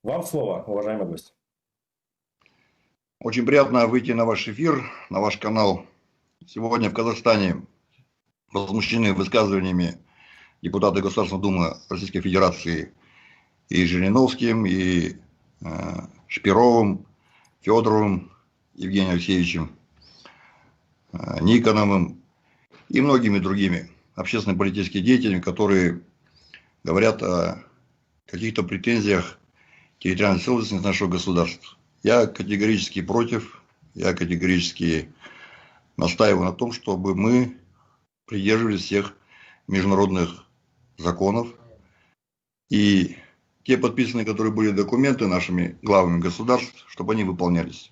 Вам слово, уважаемый гость. Очень приятно выйти на ваш эфир, на ваш канал. Сегодня в Казахстане возмущены высказываниями депутата Государственной Думы Российской Федерации и Жириновским, и Шпировым, Федоровым, Евгением Алексеевичем, Никоновым и многими другими общественно-политическими деятелями, которые говорят о каких-то претензиях территориальной целостности нашего государства. Я категорически против, я категорически настаиваю на том, чтобы мы придерживались всех международных законов. И те подписанные, которые были документы нашими главами государств, чтобы они выполнялись.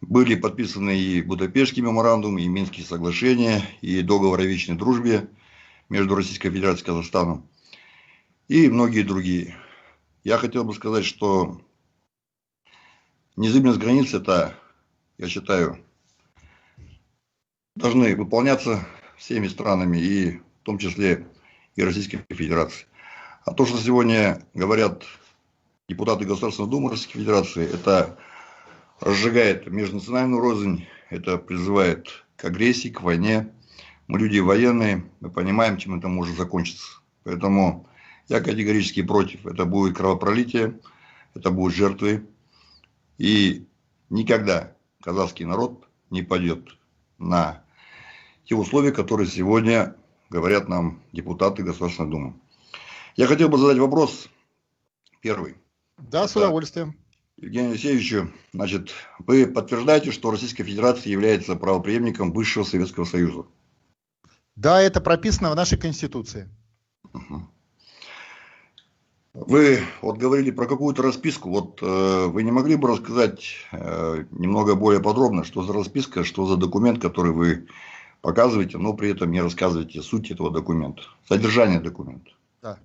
Были подписаны и Будапештский меморандум, и Минские соглашения, и договор о вечной дружбе между Российской Федерацией и Казахстаном, и многие другие. Я хотел бы сказать, что незыблемость границ, это, я считаю, должны выполняться всеми странами, и в том числе и Российской Федерацией. А то, что сегодня говорят депутаты Государственной Думы Российской Федерации, это разжигает межнациональную рознь, это призывает к агрессии, к войне. Мы люди военные, мы понимаем, чем это может закончиться. Поэтому я категорически против. Это будет кровопролитие, это будут жертвы. И никогда казахский народ не пойдет на те условия, которые сегодня говорят нам депутаты Государственной Думы. Я хотел бы задать вопрос первый. Да, с удовольствием. Евгению Алексеевичу, значит, вы подтверждаете, что Российская Федерация является правопреемником бывшего Советского Союза? Да, это прописано в нашей Конституции. Вы вот говорили про какую-то расписку. Вот вы не могли бы рассказать немного более подробно, что за расписка, что за документ, который вы показываете, но при этом не рассказываете суть этого документа, содержание документа? Да.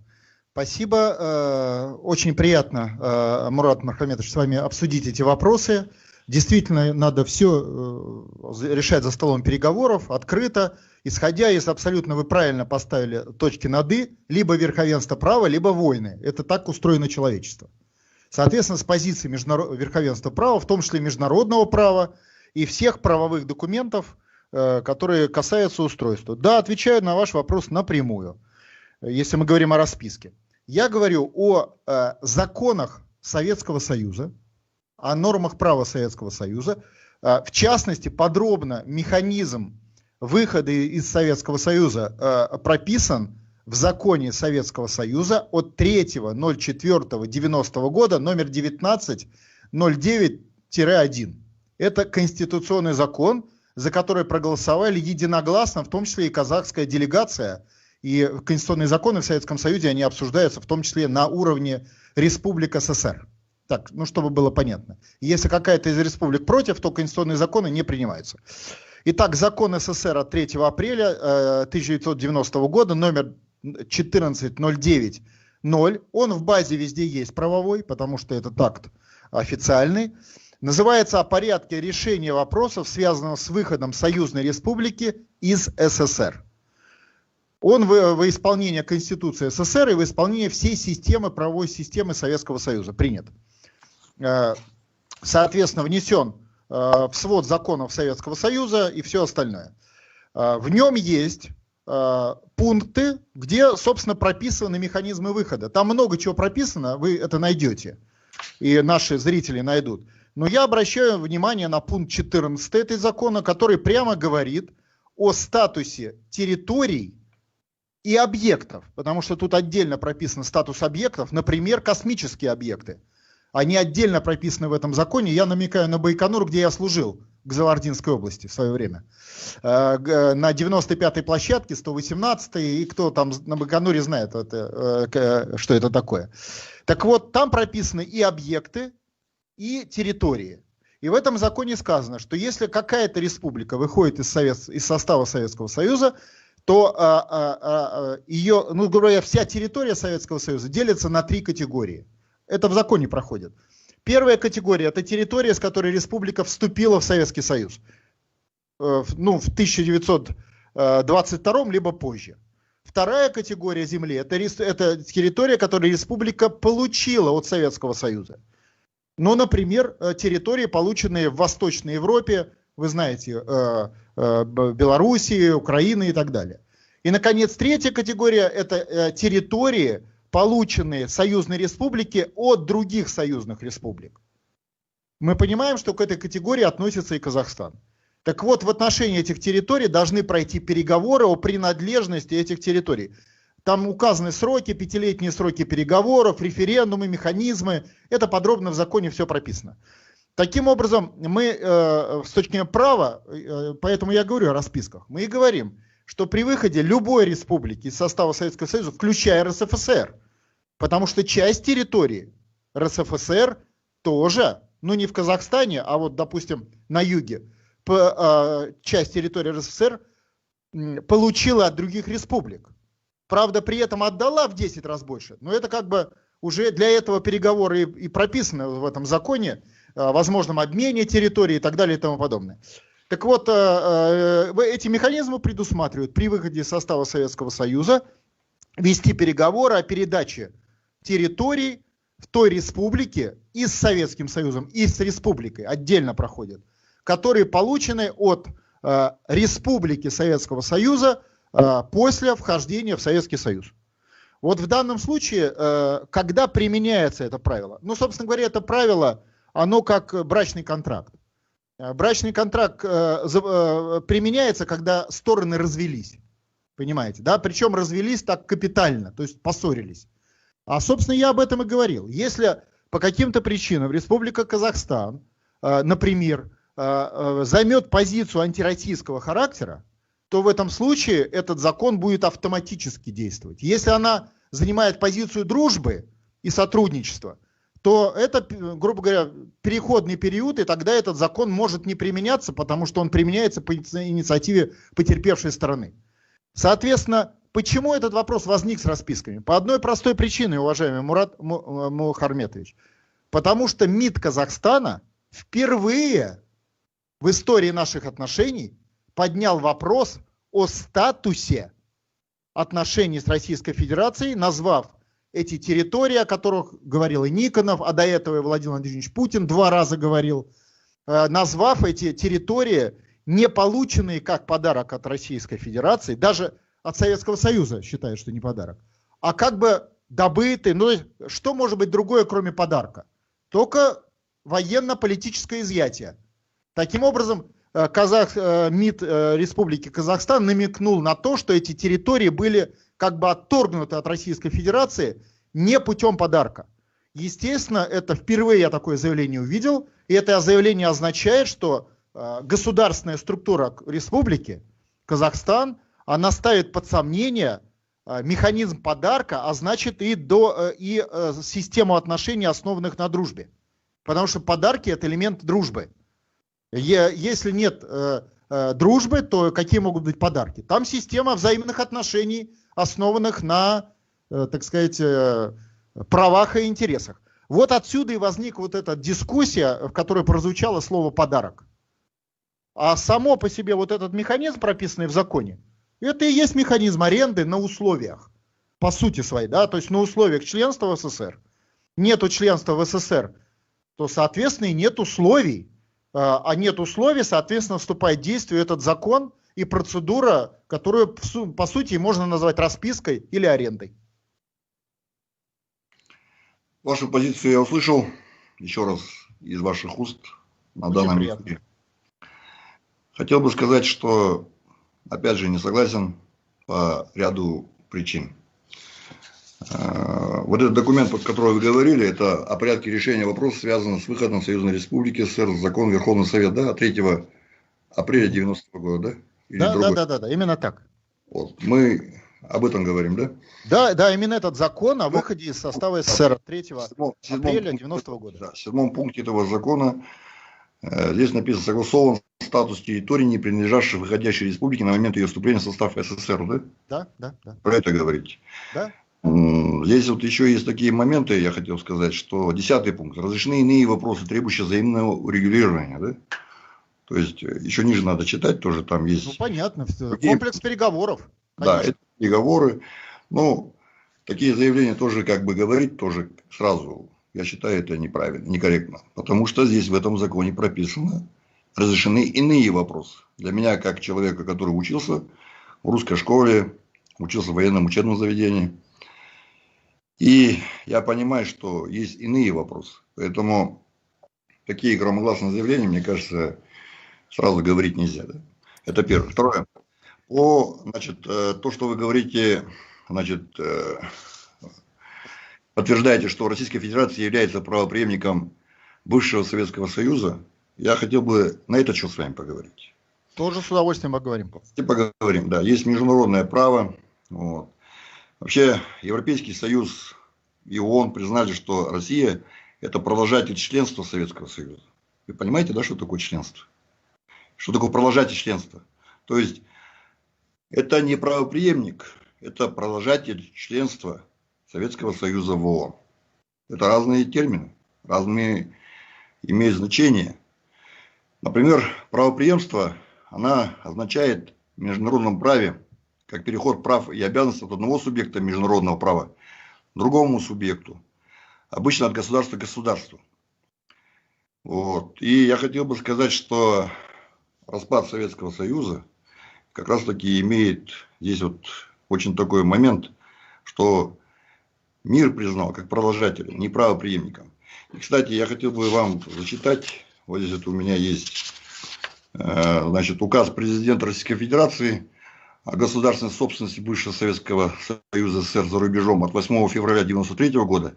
Спасибо. Очень приятно, Мурат Мархаметович, с вами обсудить эти вопросы. Действительно, надо все решать за столом переговоров, открыто, исходя из, абсолютно вы правильно поставили точки над «и», либо верховенство права, либо войны. Это так устроено человечество. Соответственно, с позиции верховенства права, в том числе международного права и всех правовых документов, которые касаются устройства. Да, отвечаю на ваш вопрос напрямую, если мы говорим о расписке. Я говорю о законах Советского Союза, о нормах права Советского Союза, в частности, подробно механизм выхода из Советского Союза прописан в законе Советского Союза от 3.04.90 года, номер 1909-1. Это конституционный закон, за который проголосовали единогласно, в том числе и казахская делегация, и конституционные законы в Советском Союзе, они обсуждаются в том числе на уровне республик СССР. Так, ну чтобы было понятно. Если какая-то из республик против, то конституционные законы не принимаются. Итак, закон СССР от 3 апреля 1990 года, номер 1409-0, он в базе везде есть правовой, потому что этот акт официальный. Называется «О порядке решения вопросов, связанных с выходом Союзной Республики из СССР». Он во исполнение Конституции СССР и во исполнение всей системы, правовой системы Советского Союза принят. Соответственно, внесен в свод законов Советского Союза и все остальное. В нем есть пункты, где, собственно, прописаны механизмы выхода. Там много чего прописано, вы это найдете, и наши зрители найдут. Но я обращаю внимание на пункт 14 этой закона, который прямо говорит о статусе территорий и объектов, потому что тут отдельно прописан статус объектов, например, космические объекты. Они отдельно прописаны в этом законе. Я намекаю на Байконур, где я служил, в Кызылординской области в свое время. На 95-й площадке, 118-й, и кто там на Байконуре знает, что это такое. Так вот, там прописаны и объекты, и территории. И в этом законе сказано, что если какая-то республика выходит из состава Советского Союза, то ее, ну, говоря, вся территория Советского Союза делится на 3 категории. Это в законе проходит. Первая категория – это территория, с которой республика вступила в Советский Союз. Ну, в 1922 либо позже. Вторая категория земли – это территория, которую республика получила от Советского Союза. Ну, например, территории, полученные в Восточной Европе, вы знаете, Белоруссии, Украины и так далее. И, наконец, третья категория – это территории, полученные союзной республики от других союзных республик. Мы понимаем, что к этой категории относится и Казахстан. Так вот, в отношении этих территорий должны пройти переговоры о принадлежности этих территорий. Там указаны сроки, 5-летние сроки переговоров, референдумы, механизмы. Это подробно в законе все прописано. Таким образом, мы с точки зрения права, поэтому я говорю о расписках, мы и говорим, что при выходе любой республики из состава Советского Союза, включая РСФСР, потому что часть территории РСФСР тоже, ну не в Казахстане, а вот, допустим, на юге, часть территории РСФСР получила от других республик. Правда, при этом отдала в 10 раз больше, но это как бы уже для этого переговоры и прописаны в этом законе, о возможном обмене территории и так далее и тому подобное. Так вот, эти механизмы предусматривают при выходе из состава Советского Союза вести переговоры о передаче территорий в той республике и с Советским Союзом, и с республикой отдельно проходят, которые получены от республики Советского Союза после вхождения в Советский Союз. Вот в данном случае, когда применяется это правило? Ну, собственно говоря, это правило, оно как брачный контракт. Брачный контракт применяется, когда стороны развелись. Понимаете, да? Причем развелись так капитально, то есть поссорились. А, собственно, я об этом и говорил. Если по каким-то причинам Республика Казахстан, например, займет позицию антироссийского характера, то в этом случае этот закон будет автоматически действовать. Если она занимает позицию дружбы и сотрудничества, то это, грубо говоря, переходный период, и тогда этот закон может не применяться, потому что он применяется по инициативе потерпевшей стороны. Соответственно, почему этот вопрос возник с расписками? По одной простой причине, уважаемый Мурат Мухарметович. Потому что МИД Казахстана впервые в истории наших отношений поднял вопрос о статусе отношений с Российской Федерацией, назвав эти территории, о которых говорил и Никонов, а до этого и Владимир Владимирович Путин 2 раза говорил, назвав эти территории, не полученные как подарок от Российской Федерации, даже от Советского Союза считают, что не подарок, а как бы добытые, ну что может быть другое, кроме подарка? Только военно-политическое изъятие. Таким образом, МИД Республики Казахстан намекнул на то, что эти территории были как бы отторгнуты от Российской Федерации не путем подарка. Естественно, это впервые я такое заявление увидел, и это заявление означает, что государственная структура республики Казахстан, она ставит под сомнение механизм подарка, а значит и систему отношений, основанных на дружбе. Потому что подарки – это элемент дружбы. Если нет дружбы, то какие могут быть подарки? Там система взаимных отношений, основанных на, так сказать, правах и интересах. Вот отсюда и возникла вот эта дискуссия, в которой прозвучало слово «подарок». А само по себе вот этот механизм, прописанный в законе, это и есть механизм аренды на условиях, по сути своей, да, то есть на условиях членства в СССР. Нету членства в СССР, то, соответственно, и нет условий. А нет условий, соответственно, вступает в действие этот закон и процедура, которую, по сути, можно назвать распиской или арендой. Вашу позицию я услышал еще раз из ваших уст на данном эфире. Хотел бы сказать, что, опять же, не согласен по ряду причин. Вот этот документ, под который вы говорили, это о порядке решения вопроса, связанного с выходом Союзной Республики СССР, закон Верховный Совет, да, 3 апреля 90-го года, да? Да, именно так. Вот. Мы об этом говорим, да? Да, именно этот закон о выходе из состава СССР 3 апреля 90-го года. Да, в 7 пункте этого закона здесь написано: согласован статус территории, не принадлежащих выходящей республике на момент ее вступления в состав СССР, да? Да. Про это говорите. Да. Здесь вот еще есть такие моменты, я хотел сказать, что 10-й пункт. Разрешены иные вопросы, требующие взаимного урегулирования, да? То есть, еще ниже надо читать, тоже там есть... Ну, понятно, комплекс переговоров. Конечно. Да, переговоры. Ну, такие заявления тоже как бы говорить тоже сразу, я считаю, это неправильно, некорректно. Потому что здесь в этом законе прописано, разрешены иные вопросы. Для меня, как человека, который учился в русской школе, учился в военном учебном заведении, и я понимаю, что есть иные вопросы. Поэтому такие громогласные заявления, мне кажется, сразу говорить нельзя. Да? Это первое. Второе. Значит, то, что вы говорите, значит, подтверждаете, что Российская Федерация является правопреемником бывшего Советского Союза, я хотел бы на этот счет с вами поговорить. Тоже с удовольствием поговорим. Поговорим, да. Есть международное право. Вот. Вообще, Европейский Союз и ООН признали, что Россия – это продолжатель членства Советского Союза. Вы понимаете, да, что такое членство? Что такое продолжатель членства? То есть, это не правопреемник, это продолжатель членства Советского Союза в ООН. Это разные термины, разные имеют значение. Например, правопреемство, она означает в международном праве как переход прав и обязанностей от одного субъекта международного права к другому субъекту. Обычно от государства к государству. Вот. И я хотел бы сказать, что распад Советского Союза как раз таки имеет здесь вот очень такой момент, что мир признал как продолжателя, не правопреемником. И, кстати, я хотел бы вам зачитать, вот здесь вот у меня есть, значит, указ президента Российской Федерации о государственной собственности бывшего Советского Союза СССР за рубежом от 8 февраля 1993 года,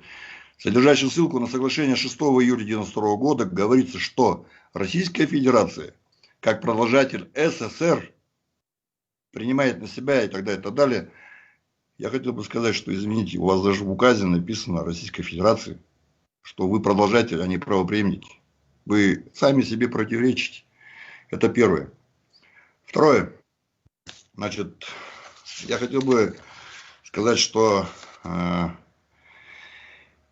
содержащий ссылку на соглашение 6 июля 1992 года, говорится, что Российская Федерация, как продолжатель СССР, принимает на себя и так далее, и так далее. Я хотел бы сказать, что, извините, у вас даже в указе написано Российской Федерации, что вы продолжатель, а не правопреемники. Вы сами себе противоречите. Это первое. Второе. Значит, я хотел бы сказать, что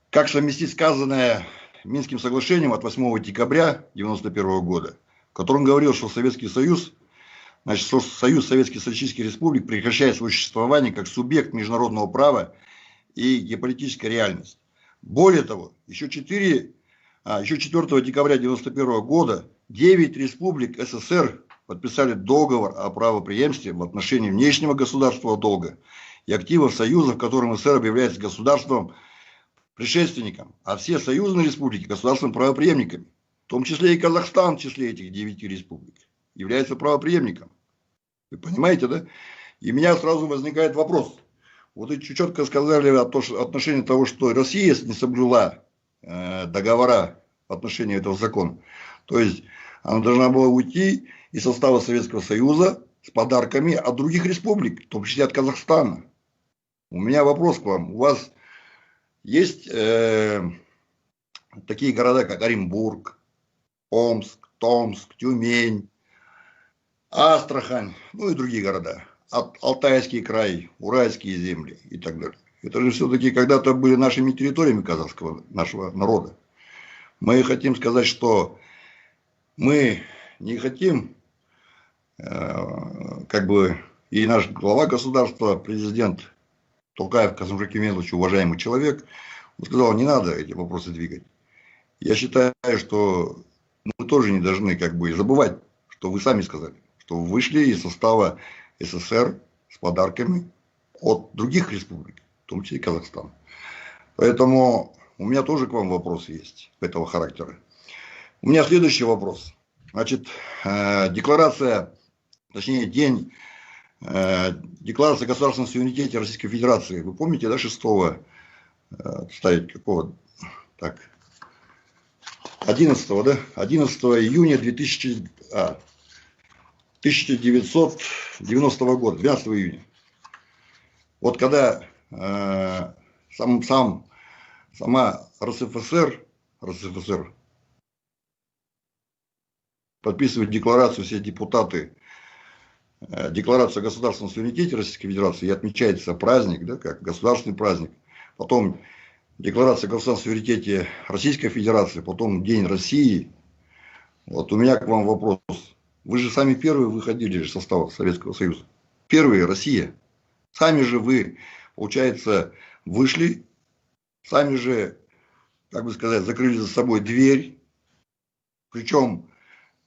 как совместить сказанное Минским соглашением от 8 декабря 1991 года, в котором говорил, что Советский Союз, значит, Союз Советских Социалистических Республик прекращает свое существование как субъект международного права и геополитической реальности. Более того, еще 4 декабря 1991 года 9 республик СССР подписали договор о правопреемстве в отношении внешнего государственного долга и активов Союза, в котором СССР является государством предшественником, а все союзные республики государственными правопреемниками, в том числе и Казахстан, в числе этих 9 республик, является правопреемником. Вы понимаете, да? И у меня сразу возникает вопрос. Вот вы четко сказали отношении того, что Россия не соблюла договора в отношении этого закона. То есть, она должна была уйти из состава Советского Союза с подарками от других республик, в том числе от Казахстана. У меня вопрос к вам. У вас есть такие города, как Оренбург, Омск, Томск, Тюмень, Астрахань, ну и другие города. Алтайский край, Уральские земли и так далее. Это же все-таки когда-то были нашими территориями казахского, нашего народа. Мы хотим сказать, что мы не хотим, как бы, и наш глава государства, президент Токаев Касым-Жомарт Кемелевич, уважаемый человек, он сказал, не надо эти вопросы двигать. Я считаю, что мы тоже не должны как бы забывать, что вы сами сказали, что вы вышли из состава СССР с подарками от других республик, в том числе и Казахстана. Поэтому у меня тоже к вам вопрос есть этого характера. У меня следующий вопрос. Значит, декларация, точнее день декларации о государственном суверенитете Российской Федерации. Вы помните, да, 11 июня 1990 года, 12 июня. Вот когда сама РСФСР подписывают декларацию, все депутаты, декларацию о государственном суверенитете Российской Федерации, и отмечается праздник, да, как государственный праздник. Потом декларация о государственном суверенитете Российской Федерации, потом День России. Вот у меня к вам вопрос. Вы же сами первые выходили из состава Советского Союза. Первые Россия. Сами же вы, получается, вышли, сами же, как бы сказать, закрыли за собой дверь. Причем,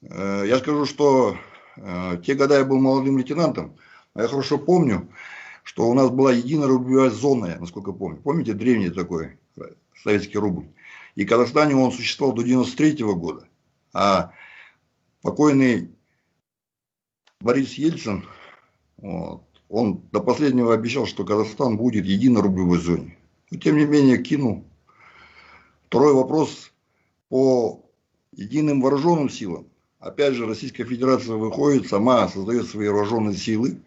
я скажу, что те года я был молодым лейтенантом, а я хорошо помню, что у нас была единая рублевая зона, насколько помню. Помните, древний такой советский рубль? И в Казахстане он существовал до 93 года. А покойный Борис Ельцин, вот, он до последнего обещал, что Казахстан будет в единой рублевой зоне. Но тем не менее кинул. Второй вопрос по единым вооруженным силам. Опять же, Российская Федерация выходит, сама создает свои вооруженные силы.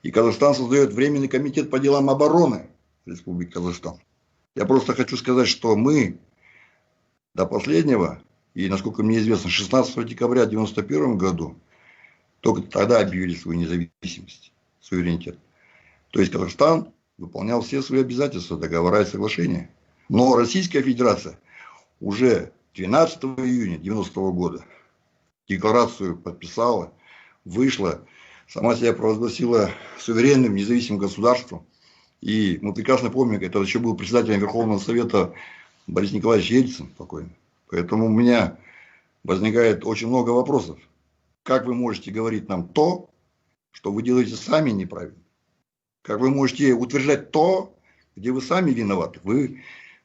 И Казахстан создает Временный комитет по делам обороны Республики Казахстан. Я просто хочу сказать, что мы до последнего, и насколько мне известно, 16 декабря 1991 году, только тогда объявили свою независимость, суверенитет. То есть Казахстан выполнял все свои обязательства, договора и соглашения. Но Российская Федерация уже 12 июня 1990 года декларацию подписала, вышла, сама себя провозгласила суверенным, независимым государством. И мы прекрасно помним, это еще был председателем Верховного Совета Борис Николаевич Ельцин покойный. Поэтому у меня возникает очень много вопросов. Как вы можете говорить нам то, что вы делаете сами неправильно? Как вы можете утверждать то, где вы сами виноваты? Вы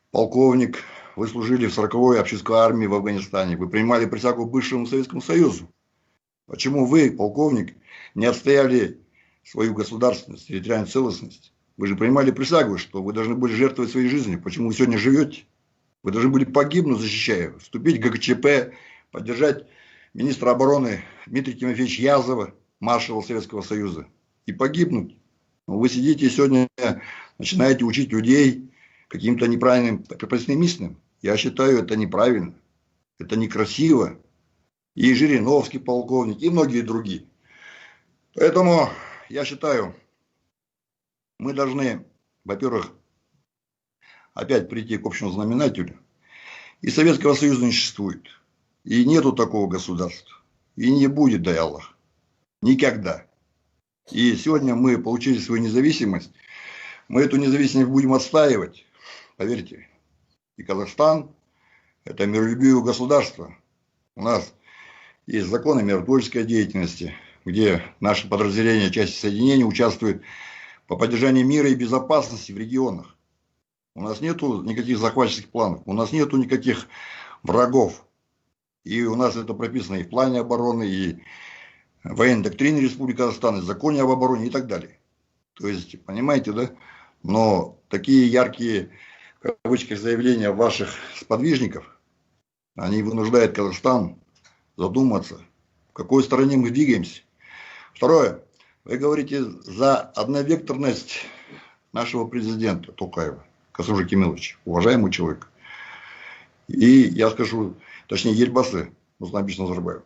полковник, вы служили в 40-й общественной армии в Афганистане, вы принимали присягу бывшему Советскому Союзу. Почему вы, полковник, не отстояли свою государственность, территориальную целостность? Вы же принимали присягу, что вы должны были жертвовать своей жизнью. Почему вы сегодня живете? Вы должны были погибнуть, защищая, вступить в ГКЧП, поддержать министра обороны Дмитрия Тимофеевича Язова, маршала Советского Союза, и погибнуть. Но вы сидите сегодня, начинаете учить людей каким-то неправильным прописным истинам. Я считаю, это неправильно, это некрасиво. И Жириновский полковник, и многие другие. Поэтому я считаю, мы должны, во-первых, опять прийти к общему знаменателю. И Советского Союза не существует. И нету такого государства. И не будет, дай Аллах. Никогда. И сегодня мы получили свою независимость. Мы эту независимость будем отстаивать. Поверьте. И Казахстан – это миролюбивое государство. У нас есть законы миротворческой деятельности, где наши подразделения, части соединений участвуют по поддержанию мира и безопасности в регионах. У нас нету никаких захватческих планов, у нас нету никаких врагов. И у нас это прописано и в плане обороны, и в военной доктрине Республики Казахстан, и в законе об обороне и так далее. То есть, понимаете, да? Но такие яркие, в кавычках, заявления ваших сподвижников, они вынуждают Казахстан задуматься, в какой стороне мы двигаемся. Второе. Вы говорите за одновекторность нашего президента Токаева, Касым-Жомарт Кемелевич, уважаемый человек. И я скажу, точнее, Ельбасы, Нурсултан Назарбаев.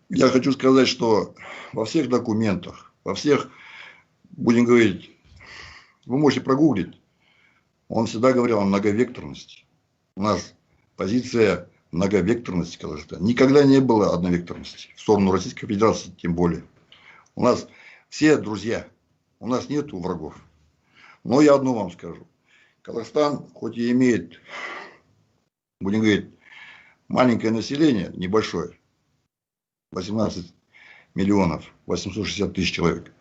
Я хочу сказать, что во всех документах, во всех, будем говорить, вы можете прогуглить, он всегда говорил о многовекторности. У нас позиция многовекторности Казахстана. Никогда не было одновекторности. В сторону Российской Федерации тем более. У нас все друзья. У нас нет врагов. Но я одно вам скажу. Казахстан, хоть и имеет, будем говорить, маленькое население, небольшое, 18 миллионов 860 тысяч человек.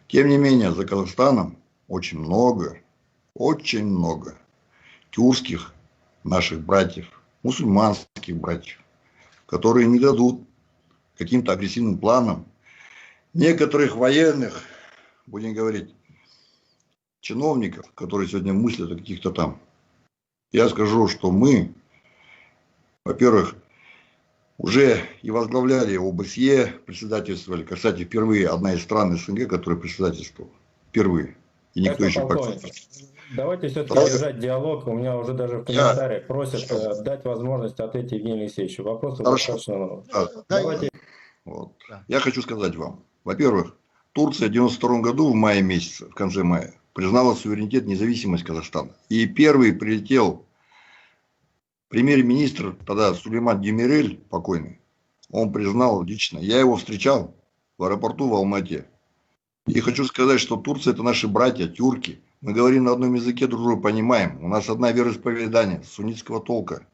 Тем не менее, за Казахстаном очень много тюркских наших братьев, мусульманских братьев, которые не дадут каким-то агрессивным планам некоторых военных, будем говорить, чиновников, которые сегодня мыслят о каких-то там. Я скажу, что мы, во-первых, уже и возглавляли ОБСЕ, председательствовали. Кстати, впервые одна из стран СНГ, которая председательствовала. Впервые. И никто еще пока. Давайте все-таки держать диалог. У меня уже даже в комментариях просят дать возможность ответить Евгению Алексеевичу. Вопросы достаточно много. Давайте. Вот. Я хочу сказать вам. Во-первых, Турция в 1992 году в мае месяце, в конце мая, признала суверенитет и независимость Казахстана. И первый прилетел премьер-министр, тогда Сулейман Демирель, покойный, он признал лично. Я его встречал в аэропорту в Алмате. И хочу сказать, что Турция — это наши братья, тюрки. Мы говорим на одном языке, друг друга понимаем. У нас одна вероисповедание, суннитского толка.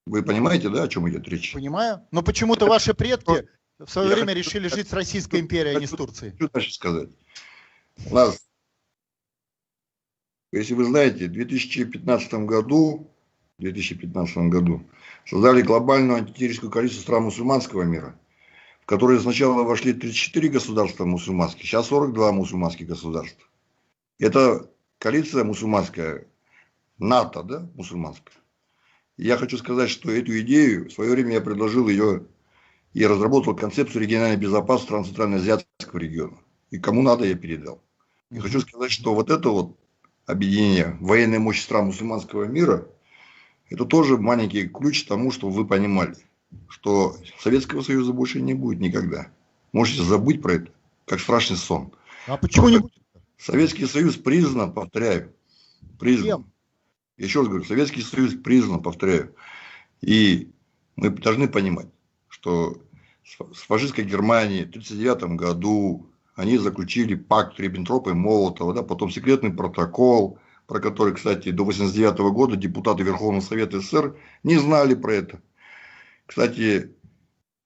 Вы понимаете, да, о чем идет речь? Понимаю. Но почему-то ваши предки в свое время хочу решили жить с Российской империей, а не с Турцией. Что дальше сказать? У нас, если вы знаете, в 2015 году создали глобальную антитеррористическую коалицию стран мусульманского мира, в которую сначала вошли 34 государства мусульманских, сейчас 42 мусульманских государства. Это коалиция мусульманская, НАТО, да, мусульманская. Я хочу сказать, что эту идею, в свое время я предложил ее и разработал концепцию региональной безопасности стран Центральноазиатского региона. И кому надо, я передал. И хочу сказать, что вот это вот объединение военной мощи стран мусульманского мира, это тоже маленький ключ к тому, чтобы вы понимали, что Советского Союза больше не будет никогда. Можете забыть про это, как страшный сон. А почему не будет? Советский Союз признан, повторяю, признан. Еще раз говорю, Советский Союз признан, повторяю. И мы должны понимать, что с фашистской Германией в 1939 году они заключили пакт Риббентропа и Молотова, да, потом секретный протокол, про который, кстати, до 1989 года депутаты Верховного Совета СССР не знали про это. Кстати,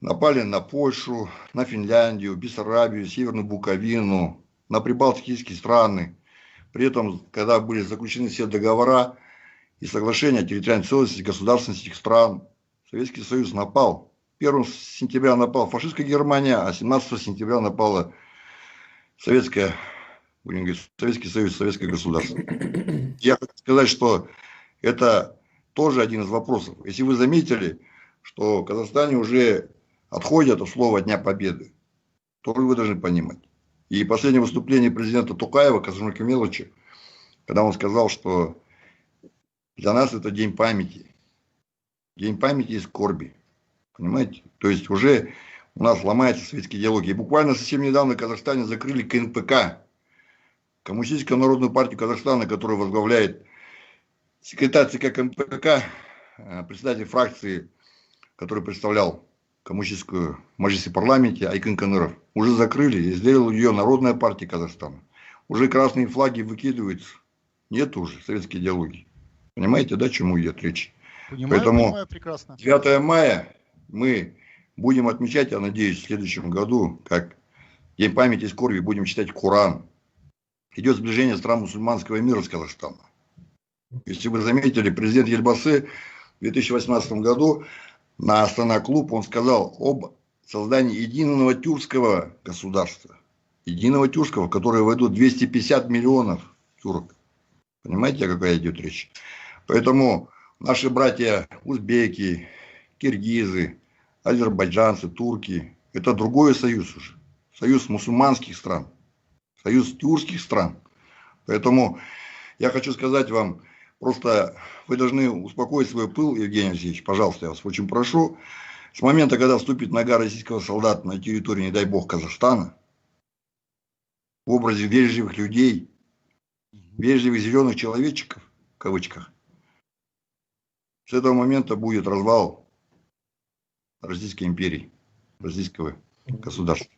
напали на Польшу, на Финляндию, Бессарабию, Северную Буковину, на прибалтийские страны. При этом, когда были заключены все договора и соглашения о территориальной целостности и государственности этих стран, Советский Союз напал. 1 сентября напала фашистская Германия, а 17 сентября напала Советский Союз, Советское государство. Я хочу сказать, что это тоже один из вопросов. Если вы заметили, что в Казахстане уже отходят от слова Дня Победы, тоже вы должны понимать. И последнее выступление президента Токаева, Касым-Жомарта Кемеловича, когда он сказал, что для нас это день памяти и скорби. Понимаете? То есть уже у нас ломается советский диалог. И буквально совсем недавно в Казахстане закрыли КНПК, Коммунистическую народную партию Казахстана, которую возглавляет секретарь ЦК КНПК, председатель фракции, который представлял коммунистическую в Мажилисе парламенте, Айкын Каныров. Уже закрыли и сделала ее Народная партия Казахстана. Уже красные флаги выкидываются. Нет уже советской идеологии. Понимаете, да, чему идет речь? Понимаю прекрасно. 9 мая мы будем отмечать, я надеюсь, в следующем году, как День памяти и скорби, будем читать Коран. Идет сближение стран мусульманского мира с Казахстаном. Если вы заметили, президент Ельбасы в 2018 году на Астана-клуб он сказал об создании единого тюркского государства. Единого тюркского, в которое войдут 250 миллионов тюрок. Понимаете, какая идет речь? Поэтому наши братья узбеки, киргизы, азербайджанцы, турки, это другой союз уже. Союз мусульманских стран. Союз тюркских стран. Поэтому я хочу сказать вам, просто вы должны успокоить свой пыл, Евгений Алексеевич, пожалуйста, я вас очень прошу. С момента, когда вступит нога российского солдата на территорию, не дай бог, Казахстана, в образе вежливых людей, вежливых зеленых человечков, в кавычках, с этого момента будет развал Российской империи, российского государства.